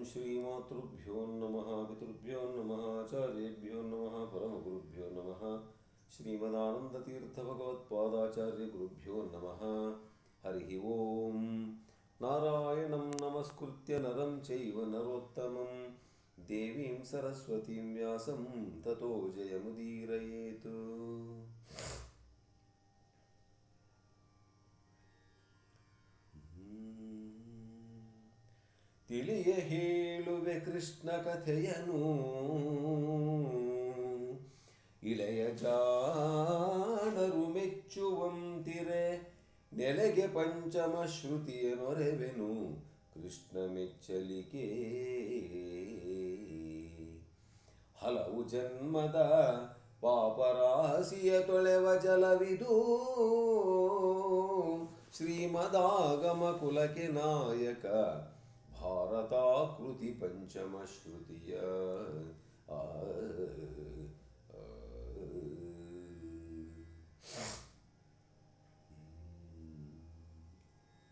ಶ್ರೀಮಾತೃಭ್ಯೋ ನಮಃ ಪಿತೃಭ್ಯೋ ನಮಃ ಆಚಾರ್ಯೇಭ್ಯೋ ನಮಃ ಪರಮಗುರುಭ್ಯೋ ನಮಃ ಶ್ರೀಮದಾನಂದತೀರ್ಥಭಗವತ್ಪಾದಾಚಾರ್ಯ ಗುರುಭ್ಯೋ ನಮಃ. ಹರಿ ಓಂ. ನಾರಾಯಣಂ ನಮಸ್ಕೃತ್ಯ ನರಂ ಚೈವ ನರೋತ್ತಮಂ ದೇವೀಂ ಸರಸ್ವತೀಂ ವ್ಯಾಸಂ ತತೋ ಜಯಮುದೀರಯೇತ್. ತಿಳಿಯ ಹೇಳುವೆ ಕೃಷ್ಣ ಕಥೆಯನು, ಇಳೆಯ ಜಾಣರು ಮೆಚ್ಚುವಂತಿರೆ. ನೆಲೆಗೆ ಪಂಚಮ ಶ್ರುತಿಯ ನೊರೆವೆನು ಕೃಷ್ಣ ಮೆಚ್ಚಲಿಕೆ. ಹಲವು ಜನ್ಮದ ಪಾಪರಾಶಿಯ ತೊಳೆವ ಜಲವಿದು, ಶ್ರೀಮದಾಗಮ ಕುಲಕ್ಕೆ ನಾಯಕ ಭಾರತಾಕೃತಿ ಪಂಚಮ ಶ್ರುತಿಯ.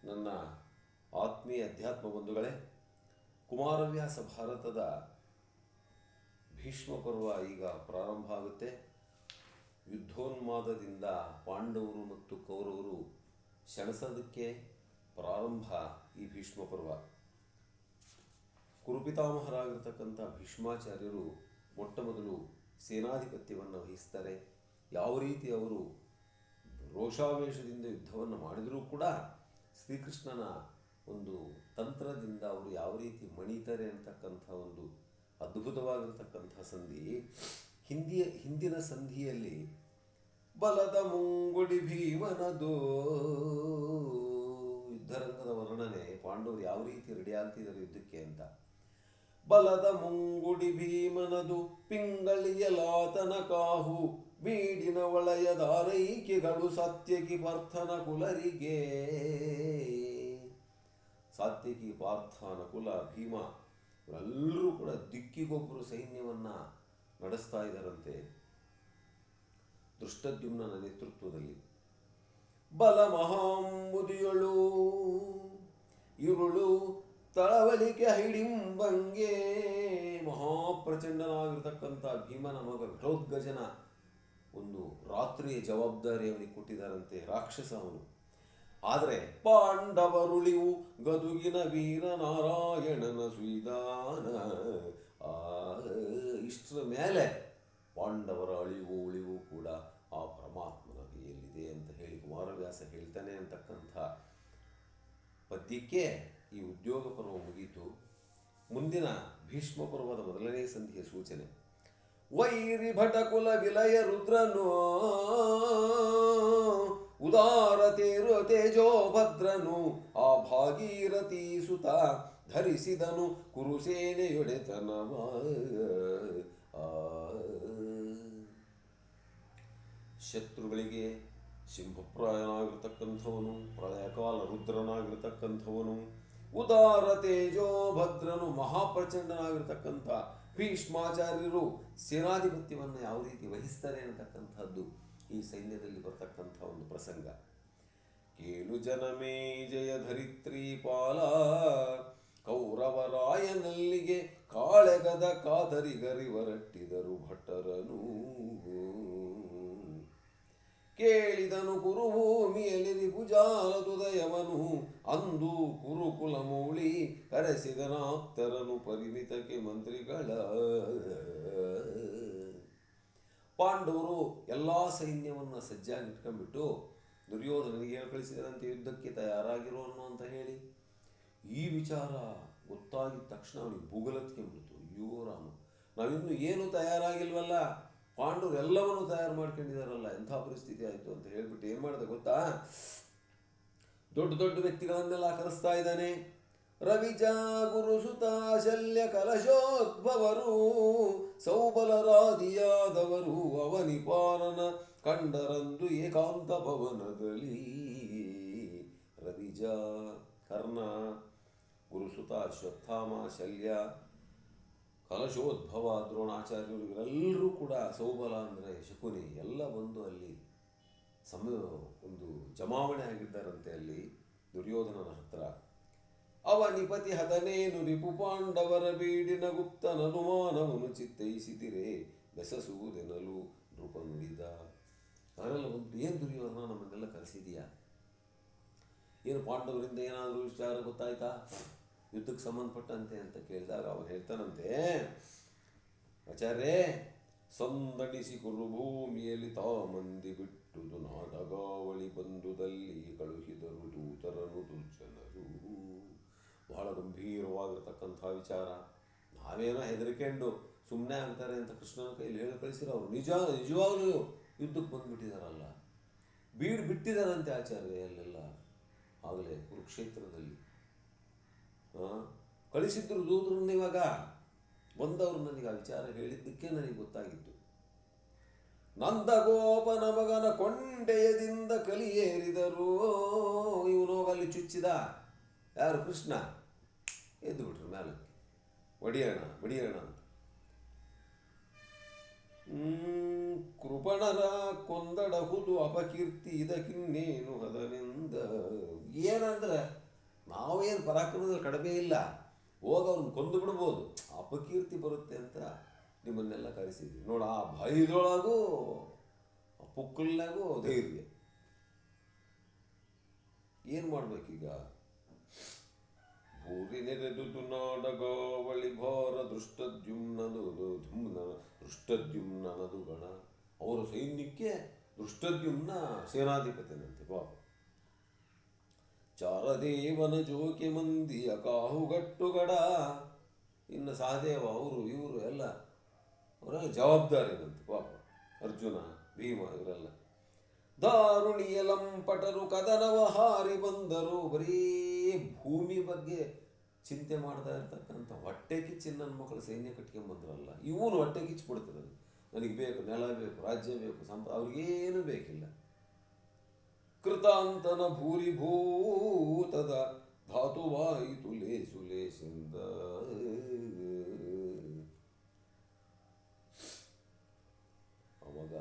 ನನ್ನ ಆತ್ಮೀಯ ಅಧ್ಯಾತ್ಮ ಬಂಧುಗಳೇ, ಕುಮಾರವ್ಯಾಸ ಭಾರತದ ಭೀಷ್ಮ ಪರ್ವ ಈಗ ಪ್ರಾರಂಭ ಆಗುತ್ತೆ. ಯುದ್ಧೋನ್ಮಾದದಿಂದ ಪಾಂಡವರು ಮತ್ತು ಕೌರವರು ಸೆಣಸೋದಕ್ಕೆ ಪ್ರಾರಂಭ ಈ ಭೀಷ್ಮ ಪರ್ವ. ಕುರುಪಿತಾಮಹರಾಗಿರ್ತಕ್ಕಂಥ ಭೀಷ್ಮಾಚಾರ್ಯರು ಮೊಟ್ಟ ಮೊದಲು ಸೇನಾಧಿಪತ್ಯವನ್ನು ವಹಿಸ್ತಾರೆ. ಯಾವ ರೀತಿ ಅವರು ರೋಷಾವೇಶದಿಂದ ಯುದ್ಧವನ್ನು ಮಾಡಿದರೂ ಕೂಡ ಶ್ರೀಕೃಷ್ಣನ ಒಂದು ತಂತ್ರದಿಂದ ಅವರು ಯಾವ ರೀತಿ ಮಣಿತಾರೆ ಅಂತಕ್ಕಂಥ ಒಂದು ಅದ್ಭುತವಾಗಿರ್ತಕ್ಕಂಥ ಸಂಧಿ. ಹಿಂದಿನ ಸಂಧಿಯಲ್ಲಿ ಬಲದ ಮುಂಗುಡಿ ಭೀಮನದು ಯುದ್ಧರಂಗದ ವರ್ಣನೆ, ಪಾಂಡವರು ಯಾವ ರೀತಿ ರೆಡಿ ಆಗ್ತಿದ್ದಾರೆ ಯುದ್ಧಕ್ಕೆ ಅಂತ. ಬಲದ ಮುಂಗುಡಿ ಭೀಮನದು ಪಿಂಗಳಿಯಲಾತನ ಕಾಹು, ಬೀಡಿನ ವಲಯದಾರೈಕೆಗಳು ಸಾತ್ಯಕಿ ಪಾರ್ಥನ ಕುಲರಿಗೆ. ಸಾತ್ಯಕಿ ಪಾರ್ಥನ ಕುಲ ಭೀಮ ಇವರೆಲ್ಲರೂ ಕೂಡ ದಿಕ್ಕಿಗೊಬ್ಬರು ಸೈನ್ಯವನ್ನು ನಡೆಸ್ತಾ ಇದ್ದಾರಂತೆ ದೃಷ್ಟದ್ಯುಮ್ನನ ನೇತೃತ್ವದಲ್ಲಿ. ಬಲ ಮಹಾಂಬುದಿಯಳು ಇರುಳು ತಳವಳಿಕೆ ಹಿಡಿಂಬಂಗೆ. ಮಹಾಪ್ರಚಂಡನಾಗಿರ್ತಕ್ಕಂಥ ಭೀಮನ ಮಗ ಘಟೋದ್ಗಜನ ಒಂದು ರಾತ್ರಿಯ ಜವಾಬ್ದಾರಿ ಅವನಿಗೆ ಕೊಟ್ಟಿದ್ದಾರಂತೆ, ರಾಕ್ಷಸ ಅವನು. ಆದರೆ ಪಾಂಡವರುಳಿವು ಗದುಗಿನ ವೀರ ನಾರಾಯಣನ ಸುಯಿದಾನ. ಇಷ್ಟರ ಮೇಲೆ ಪಾಂಡವರ ಉಳಿವು ಕೂಡ ಆ ಪರಮಾತ್ಮನ ಕೈಯಲ್ಲಿದೆ ಅಂತ ಹೇಳಿ ಕುಮಾರವ್ಯಾಸ ಹೇಳ್ತಾನೆ ಅಂತಕ್ಕಂಥ ಪದ್ಯಕ್ಕೆ ಈ ಉದ್ಯೋಗ ಪರ್ವ ಮುಗೀತು. ಮುಂದಿನ ಭೀಷ್ಮ ಪರ್ವದ ಮೊದಲನೇ ಸಂಧಿಯ ಸೂಚನೆ. ವೈರಿ ಭಟಕುಲ ವಿಲಯ ರುದ್ರನು, ಉದಾರ ತೇಜೋ ಭದ್ರನು, ಆ ಭಾಗೀರಥಿ ಸುತ ಧರಿಸಿದನು ಕುರುಸೇನೆಯೊಡೆತನವ. ಶತ್ರುಗಳಿಗೆ ಸಿಂಹಪ್ರಾಯನಾಗಿರ್ತಕ್ಕಂಥವನು, ಪ್ರಳಯಕಾಲ ರುದ್ರನಾಗಿರ್ತಕ್ಕಂಥವನು, ಉದಾರ ತೇಜೋ ಭದ್ರನು, ಮಹಾಪ್ರಚಂಡನಾಗಿರ್ತಕ್ಕಂಥ ಭೀಷ್ಮಾಚಾರ್ಯರು ಸೇನಾಧಿಪತ್ಯವನ್ನು ಯಾವ ರೀತಿ ವಹಿಸ್ತಾರೆ ಅನ್ನತಕ್ಕಂಥದ್ದು ಈ ಸೈನ್ಯದಲ್ಲಿ ಬರ್ತಕ್ಕಂಥ ಒಂದು ಪ್ರಸಂಗ. ಕೇಳು ಜನಮೇ ಜಯ ಧರಿತ್ರಿ ಪಾಲ, ಕೌರವರಾಯನಲ್ಲಿಗೆ ಕಾಳೆಗದ ಕಾದರಿಗರಿವರಟ್ಟಿದರು ಭಟ್ಟರನು. ಕೇಳಿದನು ಕುರುಭೂಮಿಯಲ್ಲಿ ರಿಪುಜಾಲದುದಯವನು, ಅಂದು ಕುರುಕುಲ ಮೌಳಿ ಕರೆಸಿದನಾಪ್ತರನು ಪರಿಮಿತಕ್ಕೆ ಮಂತ್ರಿಗಳ. ಪಾಂಡವರು ಎಲ್ಲ ಸೈನ್ಯವನ್ನು ಸಜ್ಜಾಗಿಟ್ಕೊಂಡ್ಬಿಟ್ಟು ದುರ್ಯೋಧನನಿಗೆ ಹೇಳಿ ಕಳಿಸಿದರಂತೆ ಯುದ್ಧಕ್ಕೆ ತಯಾರಾಗಿರೋ ಅಂತ ಹೇಳಿ. ಈ ವಿಚಾರ ಗೊತ್ತಾಗಿದ ತಕ್ಷಣ ಅವನಿಗೆ ಭೂಗಲತ್ಕೊಂಡ್ಬಿಡ್ತು. ಅಯ್ಯೋ ರಾಮ, ನಾವಿನ್ನೂ ಏನು ತಯಾರಾಗಿಲ್ವಲ್ಲ, ಪಾಂಡವರು ಎಲ್ಲವನ್ನು ತಯಾರು ಮಾಡ್ಕೊಂಡಿದ್ದಾರಲ್ಲ, ಎಂಥ ಪರಿಸ್ಥಿತಿ ಆಯಿತು ಅಂತ ಹೇಳ್ಬಿಟ್ಟು ಏನು ಮಾಡಿದೆ ಗೊತ್ತಾ, ದೊಡ್ಡ ದೊಡ್ಡ ವ್ಯಕ್ತಿಗಳನ್ನೆಲ್ಲ ಕರೆಸ್ತಾ ಇದ್ದಾನೆ. ರವಿಜ ಗುರುಸುತ ಶಲ್ಯ ಕಲಶೋದ್ಭವರು, ಸೌಬಲರಾದಿಯಾದವರು ಅವನಿಪಾಲನ ಕಂಡರಂದು ಏಕಾಂತ ಭವನದಲ್ಲಿ. ರವಿಜ, ಕರ್ಣ, ಗುರುಸುತ, ಅಶ್ವತ್ಥಾಮ, ಶಲ್ಯ, ಕಲಶೋದ್ಭವ, ದ್ರೋಣಾಚಾರ್ಯರು ಇವರೆಲ್ಲರೂ ಕೂಡ, ಸೌಬಲ ಅಂದರೆ ಶಕುನಿ, ಎಲ್ಲ ಬಂದು ಅಲ್ಲಿ ಒಂದು ಜಮಾವಣೆ ಆಗಿದ್ದಾರಂತೆ ಅಲ್ಲಿ ದುರ್ಯೋಧನನ ಹತ್ರ. ಅವನಿಪತಿ ಹದನೇನು ರಿಪು ಪಾಂಡವರ ಬೀಡಿನ ಗುಪ್ತನನುಮಾನವನು ಚಿತ್ತೈಸಿದಿರೆ ಬೆಸಸುವುದೆನಲು ನೃಪ ನುಡಿದ. ಅವರೆಲ್ಲ ಒಂದು ಏನು ದುರ್ಯೋಧನ ನಮ್ಮನ್ನೆಲ್ಲ ಕರೆಸಿದೀಯಾ, ಏನು ಪಾಂಡವರಿಂದ ಏನಾದರೂ ವಿಚಾರ ಗೊತ್ತಾಯ್ತಾ ಯುದ್ಧಕ್ಕೆ ಸಂಬಂಧಪಟ್ಟಂತೆ ಅಂತ ಕೇಳಿದಾಗ ಅವನು ಹೇಳ್ತಾನಂತೆ, ಆಚಾರ್ಯ ಸಂದಣಿಸಿ ಕುರುಭೂಮಿಯಲ್ಲಿ ಮಂದಿ ಬಿಟ್ಟುದು ನಾಟಗಾವಳಿ ಬಂದುದಲ್ಲಿ ಕಳುಹಿದರು ದೂತರನು ದುರ್ಜನರು. ಬಹಳ ಗಂಭೀರವಾಗಿರ್ತಕ್ಕಂಥ ವಿಚಾರ. ನಾವೇನೋ ಹೆದರಿಕೊಂಡು ಸುಮ್ಮನೆ ಆಗ್ತಾರೆ ಅಂತ ಕೃಷ್ಣನ ಕೈಯಲ್ಲಿ ಹೇಳಿ ಕಳಿಸಿರೋ ಅವರು ನಿಜವಾಗ್ಲೂ ಯುದ್ಧಕ್ಕೆ ಬಂದುಬಿಟ್ಟಿದಾರಲ್ಲ, ಬಿಟ್ಟಿದ್ದಾರಂತೆ ಆಚಾರ್ಯ ಅಲ್ಲೆಲ್ಲ. ಆಗಲೇ ಕುರುಕ್ಷೇತ್ರದಲ್ಲಿ ಕಳಿಸಿದ್ರು ದೂತರನ್ನ. ಇವಾಗ ಬಂದವರು ನನಗೆ ಆ ವಿಚಾರ ಹೇಳಿದ್ದಕ್ಕೆ ನನಗೆ ಗೊತ್ತಾಗಿತ್ತು. ನಂದಗೋಪನ ಮಗನ ಕೊಂಡೆಯದಿಂದ ಕಲಿಯೇರಿದರು. ಇವನು ಅಲ್ಲಿ ಚುಚ್ಚಿದ ಯಾರು, ಕೃಷ್ಣ. ಎದ್ದು ಬಿಟ್ರು ಮೇಲಕ್ಕೆ, ಬಡಿಯೋಣ ಅಂತ. ಕೃಪಣರ ಕೊಂದಡಹುದು ಅಪಕೀರ್ತಿ ಇದಕ್ಕಿನ್ನೇನು ಹದನೆಂದ. ಏನಂದ್ರೆ ನಾವೇನು ಪರಾಕ್ರಮದಲ್ಲಿ ಕಡಿಮೆ ಇಲ್ಲ, ಹೋಗ ಅವ್ರನ್ನ ಕೊಂದು ಬಿಡ್ಬೋದು, ಅಪಕೀರ್ತಿ ಬರುತ್ತೆ ಅಂತ ನಿಮ್ಮನ್ನೆಲ್ಲ ಕರೆಸಿದ್ವಿ. ನೋಡ, ಆ ಭಯದೊಳಗೂ ಆ ಪುಕ್ಕಲ್ನಾಗೂ ಧೈರ್ಯ. ಏನು ಮಾಡ್ಬೇಕೀಗ? ಭೂರಿ ನೆರೆದುದು ನಾಡಗಾವಳಿ ಭಾರ ದೃಷ್ಟದ್ಯುಮ್ನನದು ಗಣ. ಅವರ ಸೈನ್ಯಕ್ಕೆ ದೃಷ್ಟದ್ಯುಮ್ನ ಸೇನಾಧಿಪತಿನಂತೆ ಪಾಪ. ಚಾರದೇವನ ಜೋಕೆ ಮಂದಿಯ ಕಾಹುಗಟ್ಟುಗಡ. ಇನ್ನು ಸಹದೇವ ಇವರು ಅವರೆಲ್ಲ ಜವಾಬ್ದಾರಿನಂತೆ ಪಾಪ. ಅರ್ಜುನ, ಭೀಮ ಇವರೆಲ್ಲ. ದಾರುಣಿಯ ಲಂಪಟರು ಕದನವ ಹಾರಿ ಬಂದರು. ಬರೀ ಭೂಮಿ ಬಗ್ಗೆ ಚಿಂತೆ ಮಾಡ್ತಾ ಇರ್ತಕ್ಕಂಥ ಹೊಟ್ಟೆ ಕಿಚ್ಚಿ ನನ್ನ ಮಕ್ಕಳು ಸೈನ್ಯ ಕಟ್ಕೊಂಡ್ಬಂದ್ರಲ್ಲ, ಇವನು ಹೊಟ್ಟೆ ಕಿಚ್ಚು ಬಿಡ್ತಿರೋದು. ನನಗೆ ಬೇಕು, ನೆಲ ಬೇಕು, ರಾಜ್ಯ ಬೇಕು, ಅವ್ರಿಗೇನು ಬೇಕಿಲ್ಲ. ಕೃತಾಂತನ ಭೂರಿಭೂತದ ಧಾತುವಾಯಿತು ಲೇಸುಲೇಸಿಂದ. ಅವಾಗ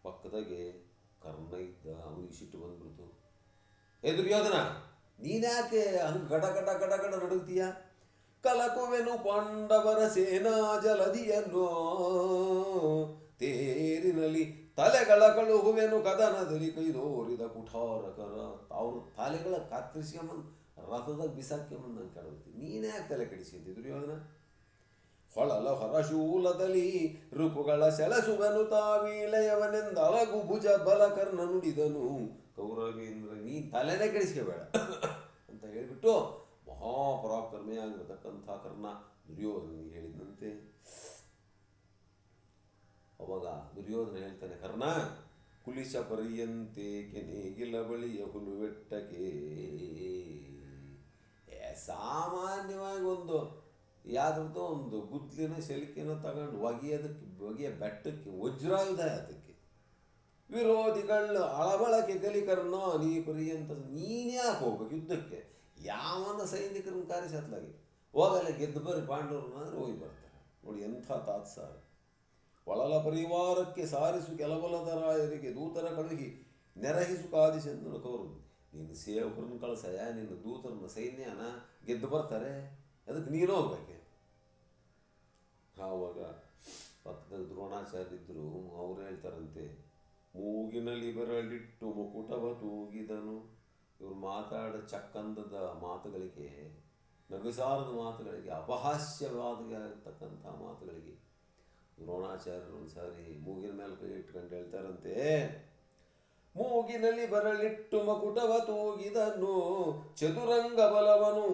ಪಕ್ಕದಾಗೆ ಕರ್ಣ ಇದ್ದ. ಅವನಿಗೆ ಸಿಟ್ಟು ಬಂದ್ಬಿಡ್ತು. ದುರ್ಯೋಧನ, ನೀನ್ಯಾಕೆ ಹಂಗೆ ಗಡ ಗಡ ಗಡ ಗಡ ನಡುಗ್ತೀಯ? ಕಲಕುವೆನು ಪಾಂಡವರ ಸೇನಾ ಜಲಧಿಯನ್ನು, ತೇರಿನಲ್ಲಿ ತಲೆಗಳ ಕಳುಹುವೆನು ಕದನದಲ್ಲಿ ಕೈದೋರಿದ ಕುಠಾರಕರ. ಅವ್ರ ತಲೆಗಳ ಕತ್ತರಿಸ್ಕೊಂಬಂದು ರಥದಾಗ ಬಿಸಾಕ್ಕೊಂಬಂದು ನಾನು ಕೆಡವುತ್ತೀನಿ. ನೀನ್ಯಾಕೆ ತಲೆ ಕೆಡಿಸಿದ್ದಿ ದುರ್ಯೋಧನ? ಹೊಳಲ ಹೊರಶೂಲದಲ್ಲಿ ರೂಪುಗಳ ಸೆಳಸುವನು ತಾವೀಳೆಯವನೆಂದ ಅಲಗು ಭುಜ ಬಲಕರ್ಣ ನುಡಿದನು. ಕೌರವೇಂದ್ರ, ನೀ ತಲೆನೇ ಕೆಡಿಸ್ಕೋಬೇಡ ಅಂತ ಹೇಳಿಬಿಟ್ಟು ಮಹಾಪರಾಕ್ರಮೆಯಾಗಿರತಕ್ಕಂಥ ಕರ್ಣ ದುರ್ಯೋಧನಿಗೆ ಹೇಳಿದಂತೆ. ಅವಾಗ ದುರ್ಯೋಧನ ಹೇಳ್ತಾನೆ, ಕರ್ಣ, ಕುಲಿಶ ಪರಿಯಂತೆ ಕೆನೆಗಿಲ ಬಳಿಯ ಹುಲುವೆಟ್ಟಕ್ಕೆ. ಸಾಮಾನ್ಯವಾಗಿ ಯಾವ್ದು ಒಂದು ಗುದ್ಲಿನ ಸೆಲಿಕೆನ ತಗೊಂಡು ಒಗೆಯ ಬೆಟ್ಟಕ್ಕೆ ವಜ್ರಾಯುಧ ಅದಕ್ಕೆ. ವಿರೋಧಿಗಳು ಅಳಬಳಕೆ ಕಲಿಕರ್ಣ ನೀ ಪರ್ಯಂತ. ನೀನ್ಯಾಕೆ ಹೋಗ್ಬೇಕು ಯುದ್ಧಕ್ಕೆ? ಯಾವನ ಸೈನಿಕರನ್ನ ಕಾರ್ಯಶಾತ್ಲಾಗಿ ಹೋಗಲ್ಲ, ಗೆದ್ದು ಬರ್ರಿ ಪಾಂಡವ್ರನ್ನಾದ್ರೆ ಹೋಗಿ ಬರ್ತಾರೆ. ನೋಡಿ ಎಂಥ ತಾತ್ಸಾರ. ಒಳಲ ಪರಿವಾರಕ್ಕೆ ಸಾರಿಸು ಕೆಲಬಲದ ರಾಯರಿಗೆ ದೂತರ ಕಳುಹಿ ನೆರಹಿಸು ಕಾದಿಸೆಂದು ಕೌರವ. ನೀನು ಸೇವಕರನ್ನು ಕಳಿಸಯ, ನಿನ್ನ ದೂತರನ್ನ ಸೈನ್ಯನ ಗೆದ್ದು ಬರ್ತಾರೆ, ಅದಕ್ಕೆ ನೀನು ಹೋಗ್ಬೇಕೆ. ಆವಾಗ ಪಕ್ಕದಲ್ಲಿ ದ್ರೋಣಾಚಾರ್ಯ ಇದ್ದರು. ಅವ್ರು ಹೇಳ್ತಾರಂತೆ, ಮೂಗಿನಲ್ಲಿ ಬೆರಳಿಟ್ಟು ಮುಕುಟವ ತೂಗಿದನು. ಇವರು ಮಾತಾಡೋ ಚಕ್ಕಂದದ ಮಾತುಗಳಿಗೆ, ನಗುಸಾರದ ಮಾತುಗಳಿಗೆ, ಅಪಹಾಸ್ಯವಾದಿಯಾಗಿರ್ತಕ್ಕಂಥ ಮಾತುಗಳಿಗೆ ದ್ರೋಣಾಚಾರ್ಯರು ಒಂದು ಸಾರಿ ಮೂಗಿನ ಮೇಲೆ ಕೈ ಇಟ್ಕೊಂಡು ಹೇಳ್ತಾರಂತೆ, ಮೂಗಿನಲ್ಲಿ ಬರಲಿಟ್ಟು ಮಕುಟವ ತೂಗಿದನು ಚತುರಂಗ ಬಲವನು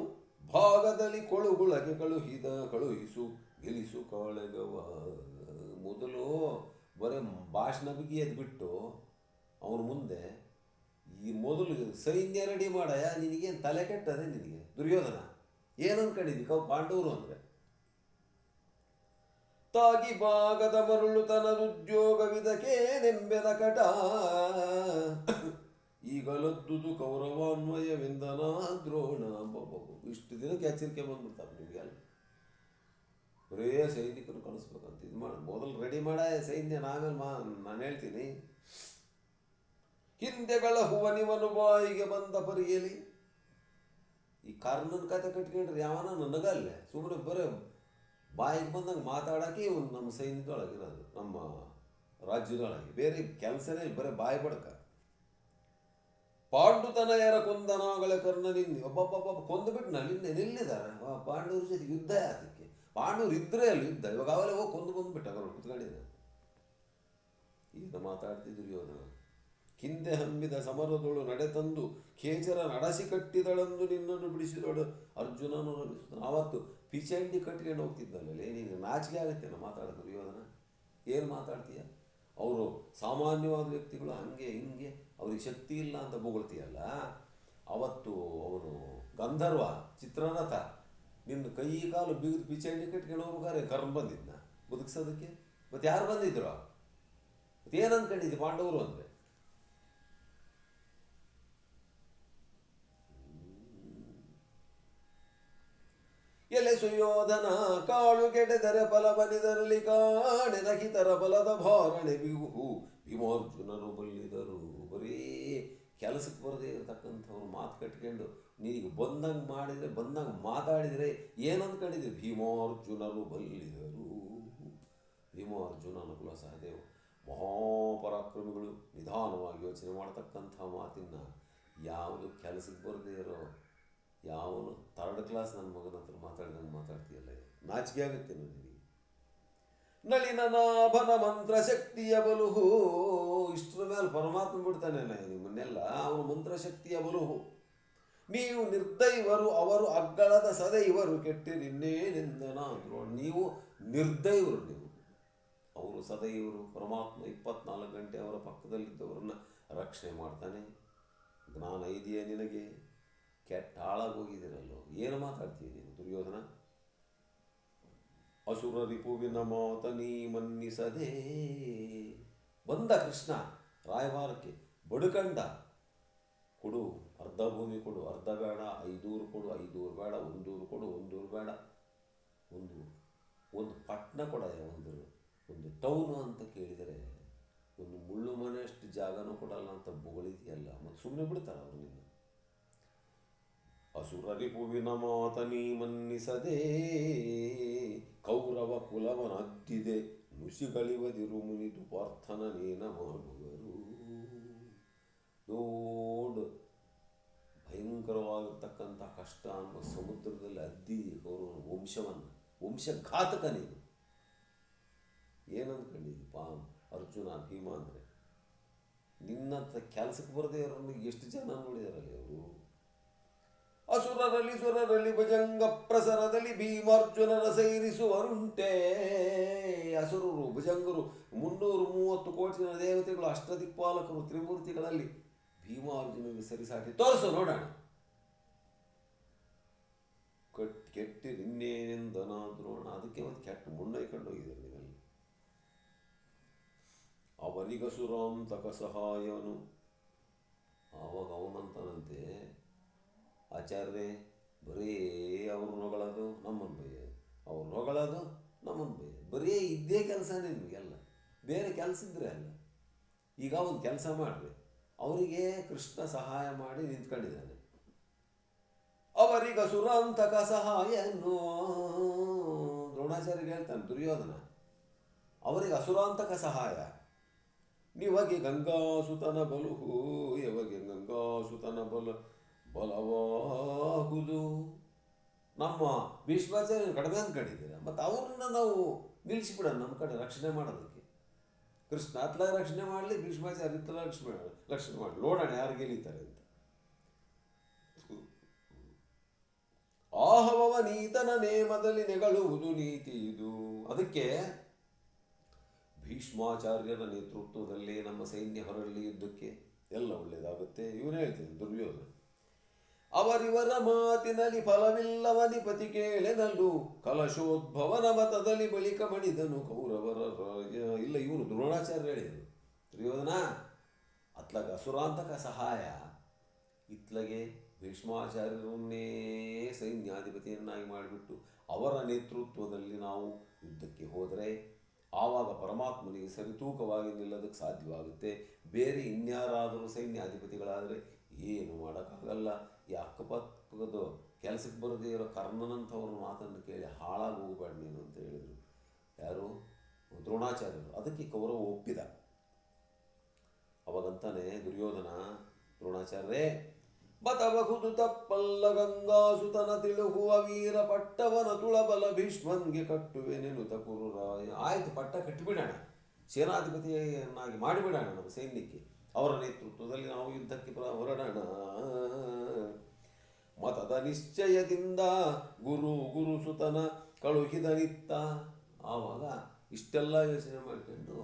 ಭಾಗದಲ್ಲಿ ಕೊಳುಗುಳಗೆ ಕಳುಹಿಸು ಗೆಲಿಸು ಕಾಳೆಗವ. ಮೊದಲು ಬರೀ ಭಾಷಣ ಬಿಗಿ ಎದ್ಬಿಟ್ಟು ಅವನ ಮುಂದೆ ಈ ಮೊದಲು ಸೈನ್ಯ ರೆಡಿ ಮಾಡಯ. ನಿನಗೇನು ತಲೆ ಕೆಟ್ಟದೆ ನಿನಗೆ ದುರ್ಯೋಧನ? ಏನಂದ್ಕೊಂಡಿದ್ದಿ ಪಾಂಡವರು ಅಂದರೆ? ತಾಗಿ ಭಾಗದ ಮರುಳು ತನದುದ್ಯೋಗವಿದಕ್ಕೆ ನೆಂಬೆದ ಕಟ. ಈಗಲದ್ದುದು ಕೌರವಾನ್ವಯವೆಂದನ ದ್ರೋಣ. ಇಷ್ಟು ದಿನಕ್ಕೆ ಎಚ್ಚರಿಕೆ ಬಂದ್ಬಿಡ್ತಾರೆ ನಿಮಗೆಲ್ಲ. ಬರೇ ಸೈನಿಕರು ಕಳಿಸ್ಬೇಕಂತ ಇದು ಮಾಡಿ ಮೊದಲು ರೆಡಿ ಮಾಡ ಸೈನ್ಯ. ಆಮೇಲೆ ನಾನು ಹೇಳ್ತೀನಿ, ಹಿಂದೆಗಳ ಹುವನಿವನು ಬಾಯಿಗೆ ಬಂದ ಪರಿಯಲಿ ಈ ಕರ್ಣನ ಕತೆ ಕಟ್ಕೊಂಡ್ರೆ ಯಾವನ ನನಗಲ್ಲೇ ಸುಮ್ಮನೆ ಬರೀ ಬಾಯಿಗೆ ಬಂದಂಗೆ ಮಾತಾಡೋಕೆ ಇವನು ನಮ್ಮ ಸೈನ್ಯದೊಳಗಿರೋದು, ನಮ್ಮ ರಾಜ್ಯದೊಳಗೆ ಬೇರೆ ಕೆಲಸನೇ ಬರೀ ಬಾಯಿ ಬಡ್ಕ. ಪಾಂಡುತನಯರ ಕೊಂದನಾಗಳ ಕರ್ಣನಿಂದ ಒಬ್ಬೊಬ್ಬೊಬ್ಬ ಕೊಂದುಬಿಟ್ಟು ನಿಲ್ಲಿದ್ದಾರೆ ಪಾಂಡವ್ರ ಜೊತೆ ಯುದ್ಧ ಯಾತಕ್ಕೆ? ಪಾಂಡವ್ರು ಇದ್ರೆ ಅಲ್ಲಿ ಯುದ್ಧ, ಇವಾಗ ಅವಲೇ ಹೋಗಿ ಕೊಂದು ಬಂದ್ಬಿಟ್ಟ ಅವರು ಕುತ್ಕೊಂಡಿದ್ದ. ಈಗ ಮಾತಾಡ್ತಿದ್ರು ಯೋಧನ ಹಿಂದೆ ಹಮ್ಮಿದ ಸಮರದೊಳು ನಡೆತಂದು ಖೇಚರ ನಡೆಸಿ ಕಟ್ಟಿದಳಂದು ನಿನ್ನನ್ನು ಬಿಡಿಸಿದಳು ಅರ್ಜುನನು ರಮಿಸುತ್ತಾನೆ. ಆವತ್ತು ಪಿಚಂಡಿ ಕಟ್ಕೊಂಡು ಹೋಗ್ತಿದ್ದಲ್ಲೇ, ನೀನು ನಾಚಿಕೆ ಆಗುತ್ತೆ ಮಾತಾಡೋದು ಯೋಧನ. ಏನು ಮಾತಾಡ್ತೀಯ? ಅವರು ಸಾಮಾನ್ಯವಾದ ವ್ಯಕ್ತಿಗಳು, ಹಂಗೆ ಹಿಂಗೆ ಅವ್ರಿಗೆ ಶಕ್ತಿ ಇಲ್ಲ ಅಂತ ಬೊಗಳ್ತೀಯಲ್ಲ. ಅವತ್ತು ಅವನು ಗಂಧರ್ವ ಚಿತ್ರರಥ ನಿನ್ನ ಕೈ ಕಾಲು ಬಿಗಿದು ಪಿಚಂಡಿ ಕಟ್ಕೊಂಡು ಹೋಗ್ಬೇಕಾದ್ರೆ ಕರ್ಮ ಬಂದಿದ್ನ ಬದುಕ್ಸೋದಕ್ಕೆ. ಮತ್ತೆ ಯಾರು ಬಂದಿದ್ರು? ಮತ್ತೆ ಏನು ಅಂದ್ಕೊಂಡಿದ್ದೆ ಪಾಂಡವರು ಅಂದರೆ? ಎಲೆ ಸುಯೋಧನ ಕಾಳು ಕೆಡೆದರೆ ಫಲ ಬನಿದರಲಿ ಕಾಣೆದ ಹಿತರ ಫಲದ ಭಾರಣೆ ಬಿಹು ಭೀಮಾರ್ಜುನರು ಬಲ್ಲಿದರು. ಬರೀ ಕೆಲಸಕ್ಕೆ ಬರದೇ ಇರತಕ್ಕಂಥವ್ರು ಮಾತು ಕಟ್ಕೊಂಡು ನೀರಿಗೆ ಬಂದಂಗೆ ಮಾಡಿದರೆ, ಬಂದಂಗೆ ಮಾತಾಡಿದರೆ ಏನಂದ್ಕೊಂಡಿದ್ರಿ? ಭೀಮಾರ್ಜುನರು ಬಲ್ಲಿದರು. ಭೀಮಾರ್ಜುನ ನಕುಲ ಸಹದೇವ ಮಹಾಪರಾಕ್ರಮಿಗಳು, ನಿಧಾನವಾಗಿ ಯೋಚನೆ ಮಾಡ್ತಕ್ಕಂಥ ಮಾತಿನ ಯಾವುದು ಕೆಲಸಕ್ಕೆ ಬರದೇ ಇರೋ ಯಾವನು ಥರ್ಡ್ ಕ್ಲಾಸ್ ನನ್ನ ಮಗನ ಹತ್ರ ಮಾತಾಡ್ದಂಗೆ ಮಾತಾಡ್ತೀಯಲ್ಲ, ನಾಚಿಕೆ ಆಗುತ್ತೆ ನನಗೆ. ನಳಿನ ನಾಭನ ಮಂತ್ರ ಶಕ್ತಿಯ ಬಲುಹು, ಇಷ್ಟರ ಮೇಲೆ ಪರಮಾತ್ಮ ಬಿಡ್ತಾನೆ ನಿಮ್ಮನ್ನೆಲ್ಲ, ಅವನು ಮಂತ್ರಶಕ್ತಿಯ ಬಲುಹು. ನೀವು ನಿರ್ದೈವರು, ಅವರು ಅಗ್ಗಳದ ಸದೈವರು ಕೆಟ್ಟಿರಿನ್ನೇನೆಂದನಾದ್ರು. ನೀವು ನಿರ್ದೈವರು, ನೀವು ಅವರು ಸದೈವರು. ಪರಮಾತ್ಮ 24 ಗಂಟೆ ಅವರ ಪಕ್ಕದಲ್ಲಿದ್ದವರನ್ನ ರಕ್ಷಣೆ ಮಾಡ್ತಾನೆ. ಜ್ಞಾನ ಇದೆಯೇ ನಿನಗೆ? ಕೆಟ್ಟ ಹಾಳಾಗೋಗಿದ್ದೀರಲ್ಲೋ, ಏನು ಮಾತಾಡ್ತೀಯ ನೀನು ದುರ್ಯೋಧನ? ಅಸುರ ರಿಪುವಿನ ಮಾತ ನೀ ಮನ್ನಿಸದೆ. ಬಂದ ಕೃಷ್ಣ ರಾಯಭಾರಕ್ಕೆ, ಬಡುಕಂಡ, ಕೊಡು ಅರ್ಧ ಭೂಮಿ ಕೊಡು, ಅರ್ಧ ಬೇಡ, 5 ಊರು ಕೊಡು, 5 ಊರು ಬೇಡ, 1 ಊರು ಕೊಡು, 1 ಊರು ಬೇಡ, ಒಂದು ಪಟ್ಟಣ ಕೊಡಯ, ಒಂದು ಟೌನು ಅಂತ ಕೇಳಿದರೆ ಒಂದು ಮುಳ್ಳು ಮನೆಯಷ್ಟು ಜಾಗನೂ ಕೊಡಲ್ಲ ಅಂತ ಬೊಗಳಿದೆಯಲ್ಲ, ಮತ್ತು ಸುಮ್ಮನೆ ಬಿಡ್ತಾರೆ ಅವರು ನಿನ್ನ. ಅಸುರ ರಿಪುವಿನ ಮಾತ ನೀ ಮನ್ನಿಸದೆ, ಕೌರವ ಕುಲವನದ್ದಿದೆ ನುಸಿಗಳಿವದಿರು ಮುನಿದು ಪಾರ್ಥನನೇನ ಮಾಡುವರು. ನೋಡು, ಭಯಂಕರವಾಗಿರ್ತಕ್ಕಂಥ ಕಷ್ಟ ಅನ್ನುವ ಸಮುದ್ರದಲ್ಲಿ ಅದ್ದಿ ಕೌರವನ ವಂಶಘಾತಕ ನೀನು. ಏನಂದ್ಕೊಂಡಿದ್ದಿ ಅರ್ಜುನ ಭೀಮ ಅಂದರೆ? ನಿನ್ನಂಥ ಕೆಲಸಕ್ಕೆ ಬರದೇ ಇರೋನು ಎಷ್ಟು ಜನ ನೋಡಿದಾರಲ್ಲಿ ಅವರು. ಅಸುರರಲ್ಲಿ ಸುರರಲ್ಲಿ ಭುಜಂಗ ಪ್ರಸರದಲ್ಲಿ ಭೀಮಾರ್ಜುನರ ಸೈರಿಸುವರುಂಟೆ. ಅಸುರರು ಭುಜಂಗರು 330 ಕೋಟಿ ದೇವತೆಗಳು, ಅಷ್ಟದಿಕ್ಪಾಲಕರು, ತ್ರಿಮೂರ್ತಿಗಳಲ್ಲಿ ಭೀಮಾರ್ಜುನಿಗೆ ಸರಿಸಾಟಿ ತೋರಿಸು ನೋಡೋಣ. ಕೆಟ್ಟಿರಿನ್ನೇನೆಂದನಾದ್ರೋಣ. ಅದಕ್ಕೆ ಒಂದು ಕೆಟ್ಟ ಮುನ್ನೈಕೊಂಡು ಹೋಗಿದ್ದಾರೆ ನೀವೆಲ್ಲ. ಅವನಿಗಸುರಾಂತಕ ಸಹಾಯನು. ಆವಾಗ ಅವನಂತನಂತೆ, ಆಚಾರ್ಯರೇ ಬರೀ ಅವ್ರು ಹೊಗಳೋದು ನಮ್ಮನ್ನು ಬೈಯೋದು, ಅವ್ರು ಹೊಗಳೋದು ನಮ್ಮನ್ನು ಬೈಯೋದು, ಬರೀ ಇದ್ದೇ ಕೆಲಸನೇ ನಿಮಗೆಲ್ಲ, ಬೇರೆ ಕೆಲಸ ಇದ್ದರೆ ಅಲ್ಲ. ಈಗ ಒಂದು ಕೆಲಸ ಮಾಡಿರಿ, ಅವರಿಗೆ ಕೃಷ್ಣ ಸಹಾಯ ಮಾಡಿ ನಿಂತ್ಕೊಂಡಿದ್ದಾನೆ. ಅವರಿಗೆ ಸುರಾಂತಕ ಸಹಾಯನು ದ್ರೋಣಾಚಾರ್ಯಗೆ ಹೇಳ್ತಾನೆ ದುರ್ಯೋಧನ. ಅವರಿಗೆ ಅಸುರಾಂತಕ ಸಹಾಯ. ನೀವಾಗಿ ಗಂಗಾಸುತನ ಬಲುಹು, ಯಾವಾಗ ಗಂಗಾಸುತನ ಬಲವಾಗುವುದು. ನಮ್ಮ ಭೀಷ್ಮಾಚಾರ್ಯ ಕಡಿಮೆ ಅಂದ್ಕೊಂಡಿದ್ದೀರ, ಮತ್ತು ಅವ್ರನ್ನ ನಾವು ನಿಲ್ಲಿಸಿಬಿಡೋಣ ನಮ್ಮ ಕಡೆ ರಕ್ಷಣೆ ಮಾಡೋದಕ್ಕೆ. ಕೃಷ್ಣ ಅತ್ಲ ರಕ್ಷಣೆ ಮಾಡಲಿ, ಭೀಷ್ಮಾಚಾರ್ಯ ಇತ್ತಲ ರಕ್ಷಣೆ ಮಾಡಲಿ, ನೋಡೋಣ ಯಾರು ಗೆಲ್ಲೀತಾರೆ ಅಂತ. ಆಹವವ ನೀತನ ನೇಮದಲ್ಲಿ ನೆಗಳುವುದು ನೀತಿ ಇದು. ಅದಕ್ಕೆ ಭೀಷ್ಮಾಚಾರ್ಯರ ನೇತೃತ್ವದಲ್ಲೇ ನಮ್ಮ ಸೈನ್ಯ ಹೊರಡಲಿ, ಯುದ್ಧಕ್ಕೆ ಎಲ್ಲ ಒಳ್ಳೆಯದಾಗುತ್ತೆ. ಇವನು ಹೇಳ್ತೀನಿ ದುರ್ಯೋಧನ. ಅವರಿವರ ಮಾತಿನಲ್ಲಿ ಫಲವಿಲ್ಲವನಿ ಪತಿ ಕೇಳೆನಲ್ಲು, ಕಲಶೋದ್ಭವನ ಮತದಲ್ಲಿ ಬಳಿಕ ಮಣಿದನು ಕೌರವರ ರಾಜ. ಇಲ್ಲ, ಇವನು ದ್ರೋಣಾಚಾರ್ಯ ಹೇಳಿದರು ದುರ್ಯೋಧನ. ಅತ್ಲಗೆ ಅಸುರಾಂತಕ ಸಹಾಯ, ಇತ್ಲಗೆ ಭೀಷ್ಮಾಚಾರ್ಯರನ್ನೇ ಸೈನ್ಯಾಧಿಪತಿಯನ್ನಾಗಿ ಮಾಡಿಬಿಟ್ಟು ಅವರ ನೇತೃತ್ವದಲ್ಲಿ ನಾವು ಯುದ್ಧಕ್ಕೆ ಹೋದರೆ ಆವಾಗ ಪರಮಾತ್ಮನಿಗೆ ಸರಿತೂಕವಾಗಿ ನಿಲ್ಲೋದಕ್ಕೆ ಸಾಧ್ಯವಾಗುತ್ತೆ. ಬೇರೆ ಇನ್ಯಾರಾದರೂ ಸೈನ್ಯಾಧಿಪತಿಗಳಾದರೆ ಏನು ಮಾಡೋಕ್ಕಾಗಲ್ಲ. ಈ ಅಕ್ಕಪಕ್ಕದ ಕೆಲಸಕ್ಕೆ ಬರದೇ ಇರೋ ಕರ್ಣನಂಥವ್ರ ಮಾತನ್ನು ಕೇಳಿ ಹಾಳಾಗಿ ಹೋಗಬೇಡ ನೀನು ಅಂತ ಹೇಳಿದರು. ಯಾರು? ದ್ರೋಣಾಚಾರ್ಯರು. ಅದಕ್ಕೆ ಕೌರವ ಒಪ್ಪಿದ. ಅವಾಗಂತಾನೆ ದುರ್ಯೋಧನ, ದ್ರೋಣಾಚಾರ್ಯರೇ, ಬತಬಹುದು ತಪ್ಪಲ್ಲ ಗಂಗಾಸುತನ ತಿಳುಹುವ ವೀರ ಪಟ್ಟವನ ತುಳಬಲ ಭೀಷ್ಮನ್ಗೆ ಕಟ್ಟುವೆನೆನುತ ಕುರುರಾಯ. ಆಯ್ತು, ಪಟ್ಟ ಕಟ್ಟಿಬಿಡೋಣ, ಸೇನಾಧಿಪತಿಯನ್ನಾಗಿ ಮಾಡಿಬಿಡೋಣ ನಮ್ಮ ಸೈನ್ಯಕ್ಕೆ, ಅವರ ನೇತೃತ್ವದಲ್ಲಿ ನಾವು ಯುದ್ಧಕ್ಕೆ ಹೊರಡೋಣ. ಮತದ ನಿಶ್ಚಯದಿಂದ ಗುರುಸುತನ ಕಳುಹಿದನಿತ್ತ. ಆವಾಗ ಇಷ್ಟೆಲ್ಲ ಯೋಚನೆ ಮಾಡಿಕೊಂಡು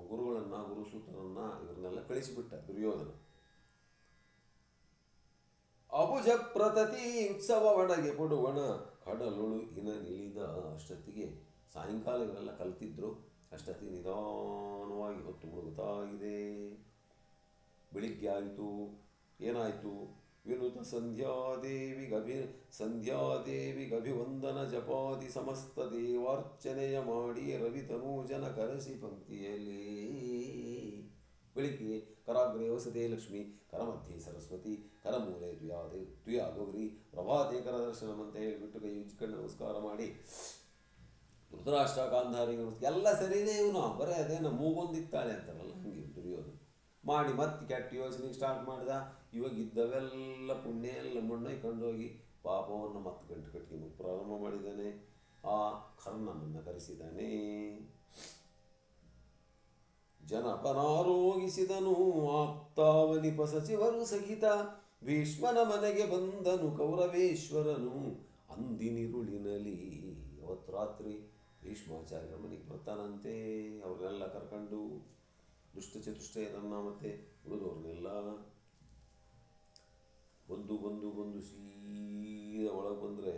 ಗುರುಗಳನ್ನು, ಗುರುಸುತನನ್ನು ಇವರನ್ನೆಲ್ಲ ಕಳಿಸಿಬಿಟ್ಟ ದುರ್ಯೋಧನ. ಅಬುಜ ಪ್ರತತಿ ಉತ್ಸವ ಒಡಗೆ ಕೊಡುವಣ ಕಡಲುಳು ನಿಳಿದ. ಅಷ್ಟೊತ್ತಿಗೆ ಸಾಯಂಕಾಲ ಇವರೆಲ್ಲ ಕಲ್ತಿದ್ರು. ಅಷ್ಟೊತ್ತಿಗೆ ನಿಧಾನವಾಗಿ ಹೊತ್ತು ಮುಳುಗುತ್ತಾ ಇದೆ. ಬೆಳಿಗ್ಗೆ ಆಯಿತು. ಏನಾಯಿತು? ವಿನುತ ಸಂಧ್ಯಾದೇವಿಗಭಿವಂದನ ಜಪಾದಿ ಸಮಸ್ತ ದೇವಾರ್ಚನೆಯ ಮಾಡಿ ರವಿತನೂಜನ ಕರೆಸಿ ಪಂಕ್ತಿಯಲ್ಲಿ. ಬೆಳಿಗ್ಗೆ ಕರಾಗ್ರೆ ವಸತೆ ಲಕ್ಷ್ಮಿ, ಕರಮಧ್ಯೆ ಸರಸ್ವತಿ, ಕರಮೂಲೆ ತುಯಾ ಗೌರಿ, ಪ್ರಭಾತೆ ಕರ ದರ್ಶನಂ ಅಂತ ಹೇಳಿಬಿಟ್ಟು ಕೈ ಉಜ್ಜಿಕೊಂಡು ನಮಸ್ಕಾರ ಮಾಡಿ, ಧೃತರಾಷ್ಟ್ರ ಗಾಂಧಾರಿ ಎಲ್ಲ ಸರಿನೇ, ಇವನು ಬರೀ ಅದೇನೋ ಮೂಗೊಂದಿತ್ತಾಳೆ ಅಂತಾರಲ್ಲ, ಹಂಗೆ ದುರ್ಯೋಧನ ಮಾಡಿ ಮತ್ತೆ ಕೆಟ್ಟ ಯೋಚನೆಗೆ ಸ್ಟಾರ್ಟ್ ಮಾಡ್ದ. ಇವಾಗ ಇದ್ದವೆಲ್ಲ ಪುಣ್ಯ ಎಲ್ಲ ಮಣ್ಣೊಯ್ಕೊಂಡೋಗಿ ಪಾಪವನ್ನು ಮತ್ತೆ ಗಂಟು ಕಟ್ಟಿಗೆ ಪ್ರಾರಂಭ ಮಾಡಿದ್ದಾನೆ. ಆ ಕರ್ಣನನ್ನು ಕರೆಸಿದ್ದಾನೆ. ಜನಪನಾರೋಗಿಸಿದನು ಆಪ್ತಾವನಿಪ ಸಚಿವರು ಸಹಿತ, ಭೀಷ್ಮನ ಮನೆಗೆ ಬಂದನು ಕೌರವೇಶ್ವರನು ಅಂದಿನಿರುಳಿನಲಿ. ಅವತ್ತು ರಾತ್ರಿ ಭೀಷ್ಮಾಚಾರ್ಯರ ಮನೆಗೆ ಬರ್ತಾನಂತೆ. ಅವ್ರನ್ನೆಲ್ಲ ಕರ್ಕೊಂಡು ದುಷ್ಟಚತುಷ್ಟಯರನ್ನ ಮತ್ತೆ ಉಳಿದವ್ರನ್ನೆಲ್ಲ ಬಂದು ಸೀದ ಒಳಗೆ ಬಂದರೆ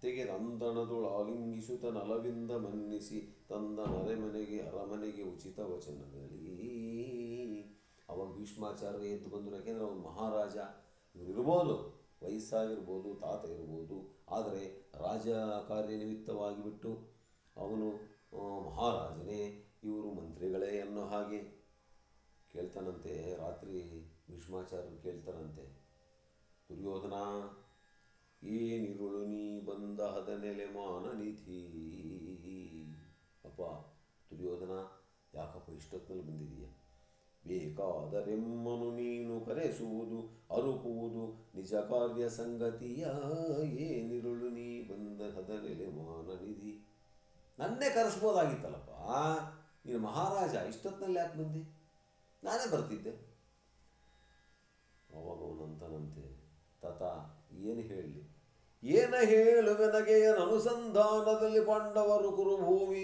ತೆಗೆದ ಅಂದಣದೊಳು ಆಲಿಂಗಿಸುತ್ತ ನಲವಿಂದ ಮನ್ನಿಸಿ ತಂದ ಅರಮನೆಗೆ ಉಚಿತ ವಚನದಲ್ಲಿ. ಅವಾಗ ಭೀಷ್ಮಾಚಾರ್ಯ ಎದ್ದು ಬಂದರು. ಯಾಕೆಂದರೆ ಅವನು ಮಹಾರಾಜ. ಇವರಿರ್ಬೋದು, ವಯಸ್ಸಾಗಿರ್ಬೋದು, ತಾತ ಇರ್ಬೋದು, ಆದರೆ ರಾಜ ಕಾರ್ಯನಿಮಿತ್ತವಾಗಿ ಬಿಟ್ಟು ಅವನು ಮಹಾರಾಜನೇ, ಇವರು ಮಂತ್ರಿಗಳೇ ಅನ್ನೋ ಹಾಗೆ ಕೇಳ್ತಾನಂತೆ. ರಾತ್ರಿ ಭೀಷ್ಮಾಚಾರ್ಯರು ಕೇಳ್ತಾರಂತೆ, ದುರ್ಯೋಧನ, ಏನಿರುಳು ನೀ ಬಂದ ಹದನೆಲೆ ಮಾನನಿಧಿ. ಅಪ್ಪ ದುರ್ಯೋಧನ, ಯಾಕಪ್ಪ ಇಷ್ಟೊತ್ತಿನಲ್ಲಿ ಬಂದಿದೀಯ? ಬೇಕಾದರೆಮ್ಮನು ನೀನು ಕರೆಸುವುದು ಅರುಪುವುದು ನಿಜ ಕಾರ್ಯ ಸಂಗತಿಯ. ಏನಿರುಳು ನೀ ಬಂದ ಹದನೆಲೆ ಮಾನನಿಧಿ. ನನ್ನೇ ಕರೆಸ್ಬೋದಾಗಿತ್ತಲ್ಲಪ್ಪ, ನೀನು ಮಹಾರಾಜ, ಇಷ್ಟೊತ್ತಿನಲ್ಲಿ ಯಾಕೆ ಬಂದಿ? ನಾನೇ ಬರ್ತಿದ್ದೆ. ಅವಾಗ ಅವನಂತನಂತೆ, ತಾತ ಏನು ಹೇಳಲಿ, ಏನ ಹೇಳುವೆನಗೆಯ ಅನುಸಂಧಾನದಲ್ಲಿ ಪಾಂಡವರು ಕುರುಭೂಮಿ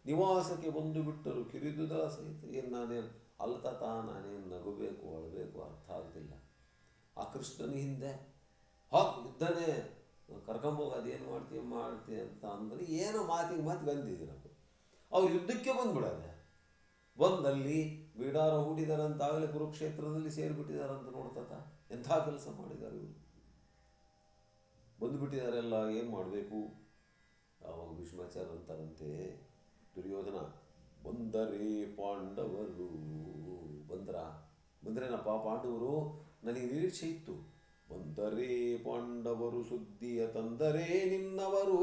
ನಿವಾಸಕ್ಕೆ ಬಂದು ಬಿಟ್ಟರು ಕಿರಿದುದ ಸಹಿತ. ಏನು ನಾನೇನು ಅಲ್ಲ ತಾತ, ನಾನೇನು ನಗಬೇಕು ಅಳಬೇಕು ಅರ್ಥ ಆಗ್ತಿಲ್ಲ. ಆ ಕೃಷ್ಣನ ಹಿಂದೆ ಯುದ್ಧನೇ ಕರ್ಕೊಂಬೋಗ, ಅದೇನು ಮಾಡ್ತೀಯ ಅಂತ ಅಂದರೆ ಏನೋ ಮಾತಿಗೆ ಬಂದಿದ್ದೀರಪ್ಪ. ಅವ್ರು ಯುದ್ಧಕ್ಕೆ ಬಂದ್ಬಿಡೋದೆ. ಬಂದಲ್ಲಿ ಬಿಡಾರ ಹೂಡಿದಾರಂತಾಗಲೇ ಕುರುಕ್ಷೇತ್ರದಲ್ಲಿ ಸೇರಿಬಿಟ್ಟಿದಾರಂತ ನೋಡ್ತಾತ. ಎಂಥ ಕೆಲಸ ಮಾಡಿದ್ದಾರೆ ಇವರು, ಬಂದುಬಿಟ್ಟಿದಾರೆಲ್ಲ, ಏನು ಮಾಡಬೇಕು? ಆವಾಗ ಭೀಷ್ಮಾಚಾರ್ಯ ಅಂತಾರಂತೆ, ದುರ್ಯೋಧನ, ಬಂದರೆ ಪಾಂಡವರು. ಬಂದ್ರೇನಪ್ಪ ಪಾಂಡವರು? ನನಗೆ ನಿರೀಕ್ಷೆ ಇತ್ತು. ಬಂದರೆ ಪಾಂಡವರು ಸುದ್ದಿಯ ತಂದರೆ ನಿನ್ನವರು,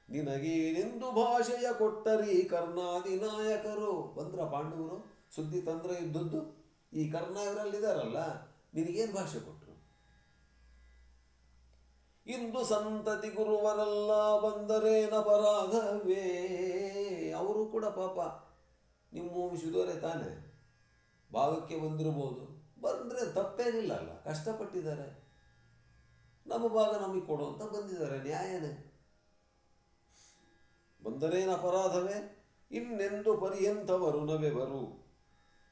ನಿನಗೇನೆಂದು ಭಾಷೆಯ ಕೊಟ್ಟರಿ ಕರ್ಣಾದಿ ನಾಯಕರು. ಬಂದ್ರ ಪಾಂಡವರು? ಸುದ್ದಿ ತಂದ್ರೆ ಇದ್ದದ್ದು ಈ ಕರ್ಣ ಇವರಲ್ಲಿದ್ದಾರಲ್ಲ, ನಿನಗೇನು ಭಾಷೆ ಕೊಟ್ಟರು? ಇಂದು ಸಂತತಿ ಗುರುವರೆಲ್ಲ ಬಂದರೇನಪರಾಧವೇ. ಅವರು ಕೂಡ ಪಾಪ ನಿಮ್ಮ ವಂಶದವರೇ ತಾನೆ, ಭಾಗಕ್ಕೆ ಬಂದಿರ್ಬೋದು, ಬಂದರೆ ತಪ್ಪೇನಿಲ್ಲ ಅಲ್ಲ, ಕಷ್ಟಪಟ್ಟಿದ್ದಾರೆ, ನಮ್ಮ ಭಾಗ ನಮಗೆ ಕೊಡು ಅಂತ ಬಂದಿದ್ದಾರೆ, ನ್ಯಾಯನೇ. ಬಂದರೇನು ಅಪರಾಧವೇ, ಇನ್ನೆಂದು ಪರ್ಯಂತವರು ನವೆವರು.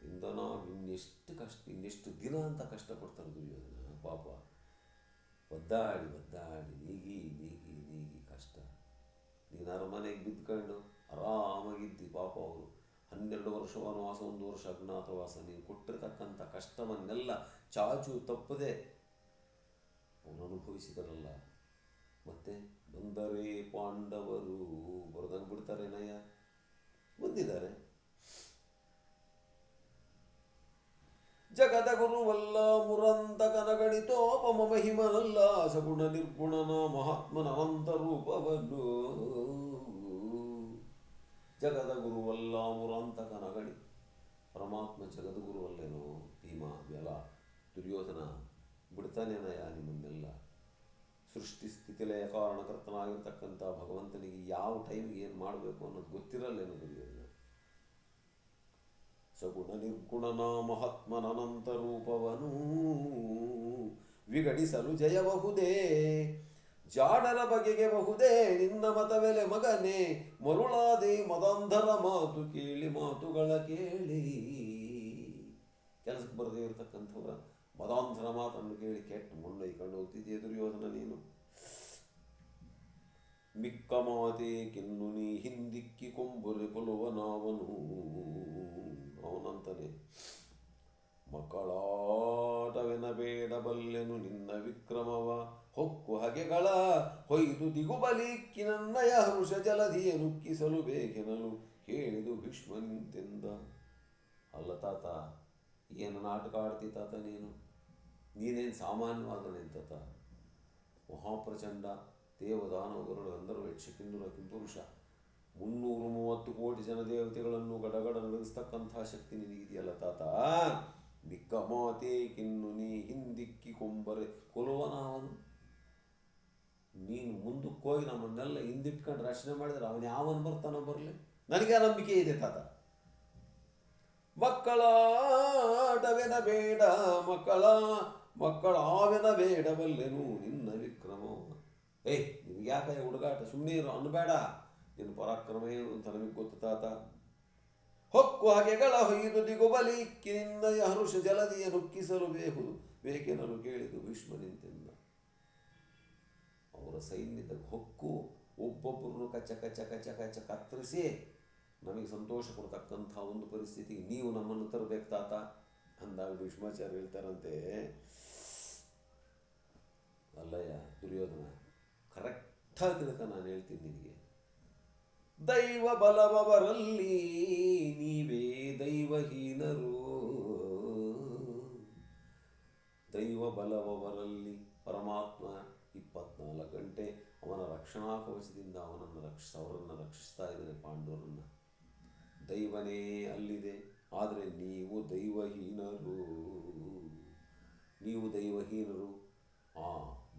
ಇಂದ ನಾವು ಇನ್ನೆಷ್ಟು ದಿನ ಅಂತ ಕಷ್ಟಪಡ್ತಾರೆ ದುರ್ಯೋಧನ ಪಾಪ. ಒದ್ದಾಡಿ ನೀಗಿ ಕಷ್ಟ. ನೀನು ಅರಮನೆಗೆ ಬಿದ್ದುಕೊಂಡು ಆರಾಮಾಗಿದ್ದಿ. ಪಾಪ ಅವರು 12 ವರ್ಷ ವನವಾಸ, 1 ವರ್ಷ ಅಜ್ಞಾತವಾಸ, ನೀನು ಕೊಟ್ಟಿರ್ತಕ್ಕಂಥ ಕಷ್ಟವನ್ನೆಲ್ಲ ಚಾಚು ತಪ್ಪದೆ ಅವನು ಅನುಭವಿಸಿದರಲ್ಲ. ಮತ್ತೆ ಬಂದರೆ ಪಾಂಡವರು ಬರೆದಂಗೆ ಬಿಡ್ತಾರೇನಯ್ಯ? ಬಂದಿದ್ದಾರೆ. ಜಗದ ಗುರುವಲ್ಲ ಮುರಂತ ಕನಗಣಿತೋಪಮ ಮಹಿಮನಲ್ಲ ಸಗುಣ ನಿರ್ಗುಣನ ಮಹಾತ್ಮನ ಅನಂತ ರೂಪವನ್ನು. ಜಗದ ಗುರುವಲ್ಲ ಮುರಂತ ಕನಗಣಿ, ಪರಮಾತ್ಮ ಜಗದ ಗುರುವಲ್ಲೇನೋ. ಭೀಮ, ವ್ಯಲ, ದುರ್ಯೋಧನ ಬಿಡ್ತಾನೇನಯ್ಯ ನಿಮ್ಮನ್ನೆಲ್ಲ. ಸೃಷ್ಟಿ ಸ್ಥಿತಿಲಯ ಕಾರಣಕರ್ತನಾಗಿರ್ತಕ್ಕಂಥ ಭಗವಂತನಿಗೆ ಯಾವ ಟೈಮ್ಗೆ ಏನು ಮಾಡಬೇಕು ಅನ್ನೋದು ಗೊತ್ತಿರಲ್ಲೇನೋ ದುರ್ಯೋಧನ. ಸಗುಣ ನಿರ್ಗುಣನ ಮಹಾತ್ಮನಂತ ರೂಪವನು ವಿಗಡಿಸಲು ಜಯಬಹುದೇ, ಜಾಡರ ಬಗೆಗೆ ಬಹುದೇ ನಿನ್ನ ಮತವೆಲೆ ಮಗನೇ. ಮರುಳಾದೆ ಮದಾಂಧರ ಮಾತು ಕೇಳಿ ಮಾತುಗಳ ಕೇಳಿ. ಕೆಲಸಕ್ಕೆ ಬರದೇ ಇರತಕ್ಕಂಥವ್ರ ಮದಾಂಧರ ಮಾತನ್ನು ಕೇಳಿ ಕೆಟ್ಟ ಮುಳ್ಳೈಕೊಂಡು ಹೋಗ್ತಿದೆಯೇ ದುರ್ಯೋಧನ ನೀನು. ಮಿಕ್ಕ ಮಾತೆ ಕಿನ್ನು ನೀ ಹಿಂದಿಕ್ಕಿ ಕೊಂಬುರೆ ಕೊಲುವನಾವನು. ಅವನಂತಾನೆ, ಮಕ್ಕಳಾಟವೆನಬೇಡಬಲ್ಲೆನು ನಿನ್ನ ವಿಕ್ರಮವ. ಹೊಕ್ಕು ಹಗೆಗಳ ಹೊಯ್ದು ದಿಗುಬಲಿಕ್ಕಿ ನನ್ನಯ ಹರುಷ ಜಲಧಿಯ ನುಕ್ಕಿಸಲು ಬೇಕೆನಲು ಹೇಳಿದು ಭೀಷ್ಮ ನಿಂತೆಂದ. ಅಲ್ಲ ತಾತ, ಏನು ನಾಟಕ ಆಡ್ತಿ ತಾತ ನೀನು? ನೀನೇನು ಸಾಮಾನ್ಯವಾದನೆ ತಾತ. ಮಹಾಪ್ರಚಂಡ ದೇವದಾನವರುಗಳು ಗಂಧರ್ವ ಯಕ್ಷ ಕಿನ್ನರ ಕಿಂಪುರುಷ 330 ಕೋಟಿ ಜನ ದೇವತೆಗಳನ್ನು ಗಡಗಡ ನಡಗಿಸ್ತಕ್ಕಂಥ ಶಕ್ತಿ ನಿನಗಿದೆಯಲ್ಲ ತಾತ. ಮಿಕ್ಕ ಮಾತೆ ಕಿನ್ನು ನೀ ಹಿಂದಿಕ್ಕಿ ಕೊಂಬರೆ ಕೊಲುವನಾವನು. ನೀನು ಮುಂದಕ್ಕೆ ಹೋಗಿ ನಮ್ಮನ್ನೆಲ್ಲ ಹಿಂದಿಟ್ಕೊಂಡು ರಚನೆ ಮಾಡಿದ್ರೆ ಅವನು ಯಾವನು ಬರ್ತಾನೋ ಬರಲಿ, ನನಗೆ ನಂಬಿಕೆ ಇದೆ ತಾತ. ಮಕ್ಕಳಾಟವೆನ ಬೇಡ ಮಕ್ಕಳಾವೆನ ಬೇಡಬಲ್ಲೆನು ನಿನ್ನ ವಿಕ್ರಮ. ನಿಮ್ಗೆ ಯಾಕೆ ಹುಡುಗಾಟ, ಸುಮ್ಮನೆ ಇರು ಅನ್ನಬೇಡ. ನಿನ್ನ ಪರಾಕ್ರಮ ಏನು ಅಂತ ನಮಗೆ ಗೊತ್ತು ತಾತ. ಹೊಕ್ಕು ಹಗೆಗಳ ಹೊಯ್ದು ದಿಗುಬಲಿಕ್ಕಿ ನಿನ್ನಯ ಹರುಷ ಜಲದಿಯ ನುಕ್ಕಿಸಲು ಬೇಕೆನಲು ಕೇಳಿದು ಭೀಷ್ಮ ನಿಂತೆಂದ. ಅವರ ಸೈನ್ಯದ ಹೊಕ್ಕು ಒಬ್ಬೊಬ್ಬರನ್ನು ಕಚ್ಚ ಕಚ್ಚ ಕಚ್ಚ ಕಚ್ಚ ಕತ್ತರಿಸಿ ನಮಗೆ ಸಂತೋಷ ಕೊಡ್ತಕ್ಕಂಥ ಒಂದು ಪರಿಸ್ಥಿತಿಗೆ ನೀವು ನಮ್ಮನ್ನು ತರಬೇಕು ತಾತ ಅಂದಾಗ ಭೀಷ್ಮಾಚಾರ್ಯ ಹೇಳ್ತಾರಂತೆ, ಅಲ್ಲಯ್ಯ ದುರ್ಯೋಧನ, ಕರೆಕ್ಟಾಗಿ ತಿಳ್ಕ ನಾನು ಹೇಳ್ತೀನಿ ನಿನಗೆ. ದೈವ ಬಲವರಲ್ಲಿ ನೀವೇ ದೈವಹೀನರು. ದೈವ ಬಲವರಲ್ಲಿ ಪರಮಾತ್ಮ 24 ಗಂಟೆ ಅವನ ರಕ್ಷಣಾ ಕವಚದಿಂದ ಅವರನ್ನು ರಕ್ಷಿಸ್ತಾ ಇದ್ದಾನೆ ಪಾಂಡವರನ್ನು. ದೈವನೇ ಅಲ್ಲಿದೆ, ಆದರೆ ನೀವು ದೈವಹೀನರು. ಆ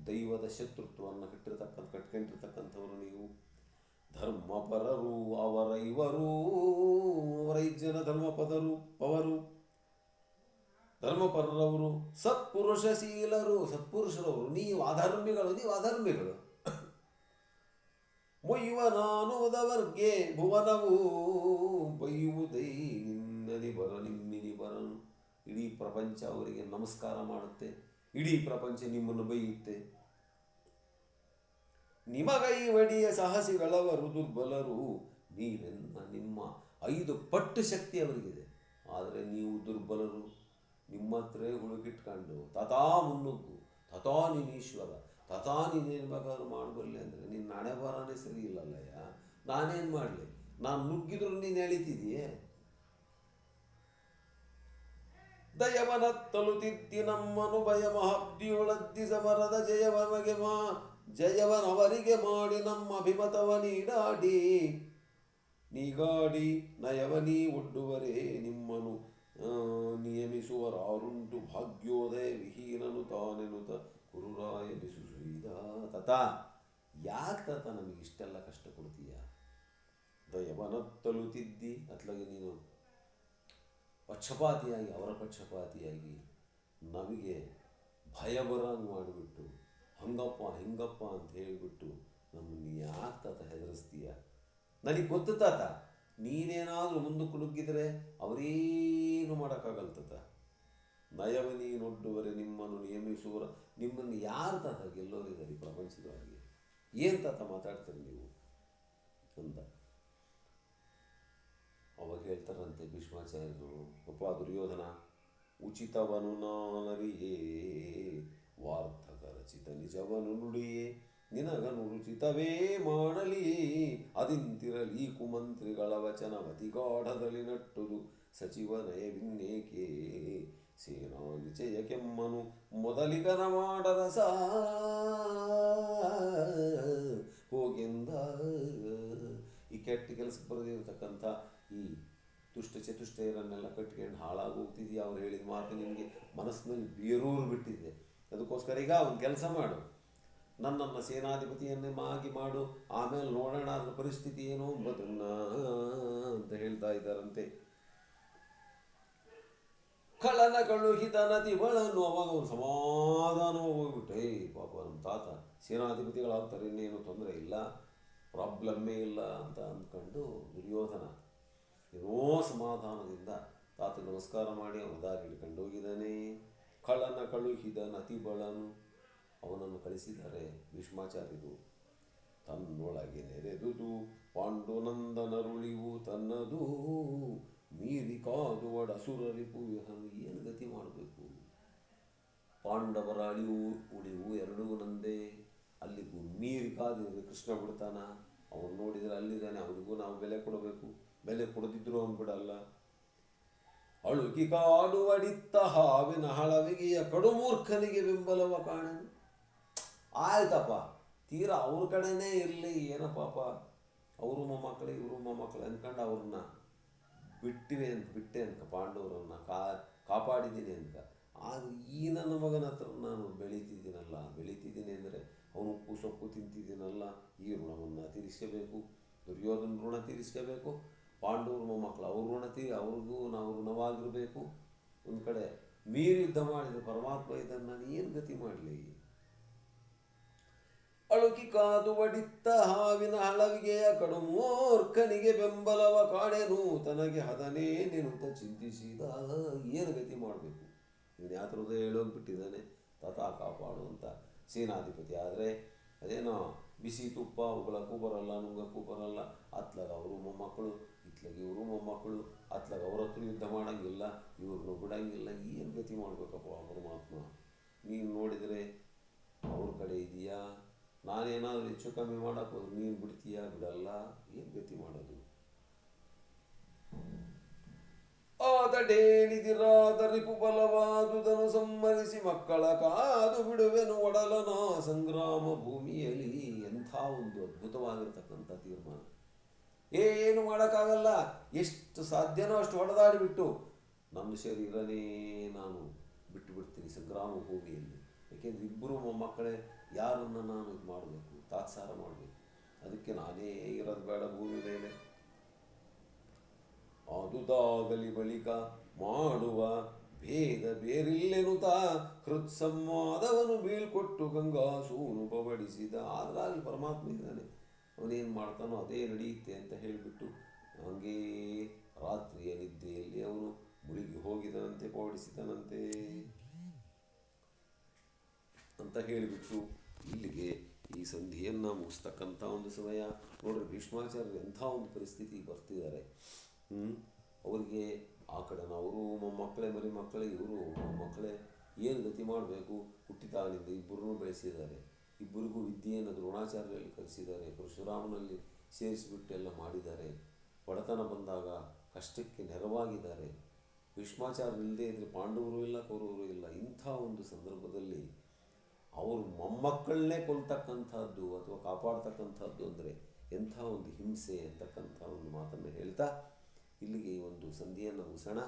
ದೈವದ ಶತ್ರುತ್ವವನ್ನು ಕಟ್ಕೊಂಡಿರ್ತಕ್ಕಂಥವರು ನೀವು. ಧರ್ಮಪರರು ಅವರೈವರು, ಅವರೈಜನ ಧರ್ಮಪರರವರು. ಸತ್ಪುರುಷರವರು ನೀವು ಅಧರ್ಮಿಗಳು. ಮೊಯ್ಯುವ ನಾನು ಉದವರ್ಗೆ ಭುವನವು ಬೈಯುವುದೈ ನಿನ್ನದಿ ನಿಮ್ಮಿನಿ ಬರನು. ಇಡೀ ಪ್ರಪಂಚ ಅವರಿಗೆ ನಮಸ್ಕಾರ ಮಾಡುತ್ತೆ, ಇಡೀ ಪ್ರಪಂಚ ನಿಮ್ಮನ್ನು ಬೈಯುತ್ತೆ. ನಿಮಗೈವಡಿಯ ಸಾಹಸಿಗಳವರು ದುರ್ಬಲರು. ನಿಮ್ಮ 5 ಪಟ್ಟು ಶಕ್ತಿ ಅವರಿಗಿದೆ, ಆದರೆ ನೀವು ದುರ್ಬಲರು. ನಿಮ್ಮ ಹತ್ರ ಹುಡುಕಿಟ್ಕೊಂಡು ತಥಾ ಮುನ್ನುಗ್ಗು, ತಥಾ ನೀನೀಶ್ವರ, ತಥಾ ನೀನೇನು ಬೇಕಾದ್ರೂ ಮಾಡಬಲ್ಲೆ ಅಂದರೆ ನಿನ್ನ ಹಣೆ ಬರನೇ ಸರಿ ಇಲ್ಲಲ್ಲಯ್ಯ. ನಾನೇನು ಮಾಡಲಿ? ನಾನು ನುಗ್ಗಿದ್ರು ನೀನು ಎಳಿತಿದೆಯೇ? ದಯವನತ್ತಲು ತಿದ್ದಿ ನಮ್ಮನು ಭಯ ಮಹಾಬ್ದಿಯೊಳದ್ದಿ ಸಮರದ ಜಯವನವರಿಗೆ ಮಾಡಿ ನಮ್ಮ ಅಭಿಮತವ ನೀಗಾಡಿ ನಯವನಿ ಒಡ್ಡುವರೇ ನಿಮ್ಮನು ನಿಯಮಿಸುವರಾರುಂಟು ಭಾಗ್ಯೋದಯ ವಿಹೀನನು ತಾನೆನುತ ಕುರುರಾಯ ಬಿಸುಸುಯ್ದ. ತತ ಯಾಕೆ ತಾತ ನಮಗೆ ಇಷ್ಟೆಲ್ಲ ಕಷ್ಟ ಕೊಡ್ತೀಯ? ದಯವನತ್ತಲು ತಿದ್ದಿ ಅತ್ಲಾಗೆ ನೀನು ಪಕ್ಷಪಾತಿಯಾಗಿ, ಅವರ ಪಕ್ಷಪಾತಿಯಾಗಿ ನಮಗೆ ಭಯ ಬರಂಗೆ ಮಾಡಿಬಿಟ್ಟು ಹಂಗಪ್ಪ ಹಿಂಗಪ್ಪ ಅಂತ ಹೇಳಿಬಿಟ್ಟು ನಮ್ಮನ್ನು ಯಾಕೆ ತಾತ ಹೆದರಿಸ್ತೀಯ? ನನಗೆ ಗೊತ್ತು ತಾತ, ನೀನೇನಾದರೂ ಮುಂದಕ್ಕೆ ನುಗ್ಗಿದರೆ ಅವರೇನು ಮಾಡೋಕ್ಕಾಗಲ್ಲ ತಾತ. ನಯವನಿ ನೊಡ್ಡುವರೆ ನಿಮ್ಮನ್ನು ನಿಯಮಿಸುವರ. ನಿಮ್ಮನ್ನು ಯಾರು ತಾತ ಗೆಲ್ಲೋರಿದ್ದಾರೆ ಈ ಪ್ರಪಂಚದವರಿಗೆ? ಏನು ತಾತ ಮಾತಾಡ್ತೀರಿ ನೀವು ಅಂತ ಅವಾಗ ಹೇಳ್ತಾರಂತೆ ಭೀಷ್ಮಾಚಾರ್ಯರು. ಅಪ್ಪ ದುರ್ಯೋಧನ, ಉಚಿತವನು ನಾನರಿಯೇ ವಾರ್ತಕ ರಚಿತ ನಿಜವನು ನುಡಿಯೇ ನಿನಗನು ರುಚಿತವೇ ಮಾಡಲಿ ಅದಿಂತಿರಲಿ ಕುಮಂತ್ರಿಗಳ ವಚನವತಿಗಾಢದಲ್ಲಿ ನಟ್ಟುದು ಸಚಿವ ನಯವಿನ್ನೇಕೆ ಸೇನಾ ನಿಚಯ ಕೆಮ್ಮನು ಮೊದಲಿಗನ ಮಾಡರಸ ಹೋಗೆಂದ. ಈ ಕೆಟ್ಟ ಕೆಲಸಕ್ಕೆ ಬರೆದಿರತಕ್ಕಂಥ ಈ ದುಷ್ಟ ಚತುಷ್ಟಯರನ್ನೆಲ್ಲ ಕಟ್ಕೊಂಡು ಹಾಳಾಗೋಗ್ತಿದೆಯಾ. ಅವ್ರು ಹೇಳಿದ ಮಾತು ನಿನಗೆ ಮನಸ್ಸಿನಲ್ಲಿ ಬೇರೂರು ಬಿಟ್ಟಿದೆ. ಅದಕ್ಕೋಸ್ಕರ ಈಗ ಒಂದು ಕೆಲಸ ಮಾಡು, ನನ್ನನ್ನು ಸೇನಾಧಿಪತಿಯನ್ನೇ ಮಾಡು, ಆಮೇಲೆ ನೋಡೋಣ ಅದರ ಪರಿಸ್ಥಿತಿ ಏನು ಎಂಬುದನ್ನ ಅಂತ ಹೇಳ್ತಾ ಇದ್ದಾರಂತೆ. ಕಳನ ಕಳುಹಿದ ನದಿ ಬಳನು. ಅವಾಗ ಅವ್ರು ಸಮಾಧಾನ ಹೋಗ್ಬಿಟ್ಟೆ. ಪಾಪ ನಮ್ಮ ತಾತ ಸೇನಾಧಿಪತಿಗಳಾಗ್ತಾರೆ, ಇನ್ನೇನು ತೊಂದರೆ ಇಲ್ಲ, ಪ್ರಾಬ್ಲಮ್ಮೇ ಇಲ್ಲ ಅಂತ ಅಂದ್ಕೊಂಡು ದುರ್ಯೋಧನ ಏನೋ ಸಮಾಧಾನದಿಂದ ತಾತ ನಮಸ್ಕಾರ ಮಾಡಿ ಅವನ ದಾರಿ ಹಿಡ್ಕೊಂಡು ಹೋಗಿದ್ದಾನೆ. ಕಳನ ಕಳುಹಿದ ನತಿ ಬಳನು, ಅವನನ್ನು ಕಳಿಸಿದ್ದಾರೆ ಭೀಷ್ಮಾಚಾರ್ಯರು. ತನ್ನೊಳಗೆ ನೆರೆದುದು ಪಾಂಡುನಂದನರುಳಿವು ತನ್ನದು ಮೀರಿ ಕಾದು ಒಡಸುರರಿಪು ವಿಹನು. ಏನು ಗತಿ ಮಾಡಬೇಕು? ಪಾಂಡವರ ಉಳಿವು ಎರಡೂ ನಂದೇ. ಅಲ್ಲಿಗೂ ಮೀರಿ ಕಾದಿದ್ರೆ ಕೃಷ್ಣ ಬಿಡ್ತಾನ? ಅವನು ನೋಡಿದರೆ ಅಲ್ಲಿದ್ದಾನೆ, ಅವನಿಗೂ ನಾವು ಬೆಲೆ ಕೊಡಬೇಕು. ಬೆಲೆ ಕೊಡದಿದ್ರು ಅವನು ಬಿಡಲ್ಲ. ಅಳುಕಿ ಕಾಡು ಅಡಿತ್ತ ಹಾವಿನ ಹಳವಿಗೆಯ ಕಡುಮೂರ್ಖನಿಗೆ ಬೆಂಬಲವ ಕಾಣನು. ಆಯ್ತಪ್ಪ, ತೀರಾ ಅವ್ರ ಕಡೆನೇ ಇರಲಿ, ಏನೋ ಪಾಪ ಅವರು ಮೊಮ್ಮಕ್ಕಳು ಇವರು ಮೊಮ್ಮಕ್ಕಳು ಅಂದ್ಕೊಂಡು ಅವ್ರನ್ನ ಬಿಟ್ಟೆ ಅಂತ ಪಾಂಡವರನ್ನು ಕಾಪಾಡಿದ್ದೀನಿ ಅಂತ. ಆದರೆ ಈ ನನ್ನ ಮಗನ ಹತ್ರ ನಾನು ಬೆಳೀತಿದ್ದೀನಿ ಅಂದರೆ ಅವನು ಉಪ್ಪು ಸೊಪ್ಪು ತಿಂತಿದ್ದೀನಲ್ಲ, ಈ ಋಣವನ್ನು ತೀರಿಸ್ಕೋಬೇಕು. ದುರ್ಯೋಧನ ಋಣ ತೀರಿಸ್ಕೋಬೇಕು, ಪಾಂಡವರು ಮೊಮ್ಮಕ್ಕಳು ಅವ್ರ ಅವ್ರಿಗೂ ನಾವು ಋಣವಾಗಿರಬೇಕು. ಒಂದು ಕಡೆ ಮೀರಿ ಯುದ್ಧ ಮಾಡಿದರೆ ಪರಮಾತ್ಮ ಇದನ್ನು ನಾನು ಏನು ಗತಿ ಮಾಡಲಿ? ಅಳುಕಿ ಕಾದು ಒಡಿತ್ತ ಹಾವಿನ ಹಳವಿಗೆಯ ಕಡುಮೂರ್ಖನಿಗೆ ಬೆಂಬಲವ ಕಾಡೆನು ತನಗೆ ಹದನೇ ನೆನುತ ಚಿಂತಿಸಿದ. ಏನು ಗತಿ ಮಾಡಬೇಕು? ಇವನು ಯಾತ್ರದ ಹೇಳೋಗ್ಬಿಟ್ಟಿದ್ದಾನೆ, ತಥಾ ಕಾಪಾಡು ಅಂತ. ಸೇನಾಧಿಪತಿ ಆದರೆ ಅದೇನೋ ಬಿಸಿ ತುಪ್ಪ ಉಗಳಕ್ಕೂ ಬರಲ್ಲ, ನುಂಗಕ್ಕೂ ಬರಲ್ಲ. ಅತ್ಲಾಗ ಅವರು ಮೊಮ್ಮಕ್ಕಳು, ಇತ್ಲಾಗ ಇವರು ಮೊಮ್ಮಕ್ಕಳು, ಅತ್ಲಾಗ ಅವ್ರ ಹತ್ರ ಯುದ್ಧ ಮಾಡೋಂಗಿಲ್ಲ, ಇವ್ರನ್ನೂ ಬಿಡೋಂಗಿಲ್ಲ. ಏನು ಗತಿ ಮಾಡಬೇಕಪ್ಪ ಪರಮಾತ್ಮ? ನೀನು ನೋಡಿದರೆ ಅವ್ರ ಕಡೆ ಇದೆಯಾ? ನಾನೇನಾದರೂ ಹೆಚ್ಚು ಕಮ್ಮಿ ಮಾಡೋಕ್ಕೆ ಹೋದ್ರೆ ನೀನು ಬಿಡ್ತೀಯಾ? ಬಿಡಲ್ಲ. ಏನು ಗತಿ ಮಾಡೋದು? ಆದಡೇಳಿದಿರಾದ ರಿಪು ಬಲವಾದುದನ್ನು ಸಂಹರಿಸಿ ಮಕ್ಕಳ ಕಾದು ಬಿಡುವೆನು ಒಡಲನ ಸಂಗ್ರಾಮ ಭೂಮಿಯಲ್ಲಿ. ಎಂಥ ಒಂದು ಅದ್ಭುತವಾಗಿರ್ತಕ್ಕಂಥ ತೀರ್ಮಾನ. ಏನು ಮಾಡೋಕ್ಕಾಗಲ್ಲ, ಎಷ್ಟು ಸಾಧ್ಯನೋ ಅಷ್ಟು ಹೊಡೆದಾಡಿಬಿಟ್ಟು ನನ್ನ ಶರೀರನೇ ನಾನು ಬಿಟ್ಟುಬಿಡ್ತೀನಿ ಸಂಗ್ರಾಮ ಭೂಮಿಯಲ್ಲಿ. ಏಕೆಂದರೆ ಇಬ್ಬರು ಮೊಮ್ಮಕ್ಕಳೇ, ಯಾರನ್ನು ನಾನು ಇದು ಮಾಡಬೇಕು, ತಾತ್ಸಾರ ಮಾಡಬೇಕು. ಅದಕ್ಕೆ ನಾನೇ ಇರೋದು ಬೇಡ ಭೂಮಿ ಮೇಲೆ. ಆದುದಾಗಲಿ ಬಳಿಕ ಮಾಡುವ ಭೇದ ಬೇರಿಲ್ಲೆನುತ ಹೃತ್ಸಂವಾದವನು ಬೀಳ್ಕೊಟ್ಟು ಗಂಗಾಸೂನು ಪಬಡಿಸಿದ. ಆದ್ರಾಗಲಿ ಪರಮಾತ್ಮ ಇದ್ದಾನೆ, ಅವನೇನು ಮಾಡ್ತಾನೋ ಅದೇ ನಡೆಯುತ್ತೆ ಅಂತ ಹೇಳಿಬಿಟ್ಟು ಹಂಗೇ ರಾತ್ರಿಯ ನಿದ್ದೆಯಲ್ಲಿ ಅವನು ಮುಳುಗಿ ಹೋಗಿದನಂತೆ, ಪವಡಿಸಿದನಂತೆ ಅಂತ ಹೇಳಿಬಿಟ್ಟು ಇಲ್ಲಿಗೆ ಈ ಸಂಧಿಯನ್ನು ಮುಗಿಸ್ತಕ್ಕಂಥ ಒಂದು ಸಮಯ. ನೋಡ್ರಿ, ಭೀಷ್ಮಾಚಾರ್ಯರು ಎಂಥ ಒಂದು ಪರಿಸ್ಥಿತಿ ಬರ್ತಿದ್ದಾರೆ. ಅವರಿಗೆ ಆ ಕಡೆನ ಅವರು ಮೊಮ್ಮಕ್ಕಳೇ, ಮರಿ ಮಕ್ಕಳೇ, ಇವರು ಮೊಮ್ಮಕ್ಕಳೇ, ಏನು ಗತಿ ಮಾಡಬೇಕು? ಹುಟ್ಟಿದಾಗಲಿಂದ ಇಬ್ಬರನ್ನೂ ಬೆಳೆಸಿದ್ದಾರೆ, ಇಬ್ಬರಿಗೂ ವಿದ್ಯೆಯನ್ನು ದ್ರೋಣಾಚಾರ್ಯರಲ್ಲಿ ಕಲಿಸಿದ್ದಾರೆ, ಪರಶುರಾಮನಲ್ಲಿ ಸೇರಿಸಿಬಿಟ್ಟು ಎಲ್ಲ ಮಾಡಿದ್ದಾರೆ. ಬಡತನ ಬಂದಾಗ ಕಷ್ಟಕ್ಕೆ ನೆರವಾಗಿದ್ದಾರೆ. ಭೀಷ್ಮಾಚಾರ್ಯರು ಇಲ್ಲದೆ ಇದ್ದರೆ ಪಾಂಡವರು ಇಲ್ಲ, ಕೌರವರು ಇಲ್ಲ. ಇಂಥ ಒಂದು ಸಂದರ್ಭದಲ್ಲಿ ಅವರು ಮೊಮ್ಮಕ್ಕಳನ್ನೇ ಕೊಲ್ತಕ್ಕಂಥದ್ದು ಅಥವಾ ಕಾಪಾಡ್ತಕ್ಕಂಥದ್ದು ಅಂದರೆ ಎಂಥ ಒಂದು ಹಿಂಸೆ ಅಂತಕ್ಕಂಥ ಒಂದು ಮಾತನ್ನು ಹೇಳ್ತಾ ಇಲ್ಲಿಗೆ ಈ ಒಂದು ಸಂಧಿಯನ್ನು ಮುಗಿಸೋಣ.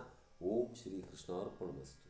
ಓಂ ಶ್ರೀ ಕೃಷ್ಣಾರ್ಪಣಮಸ್ತು.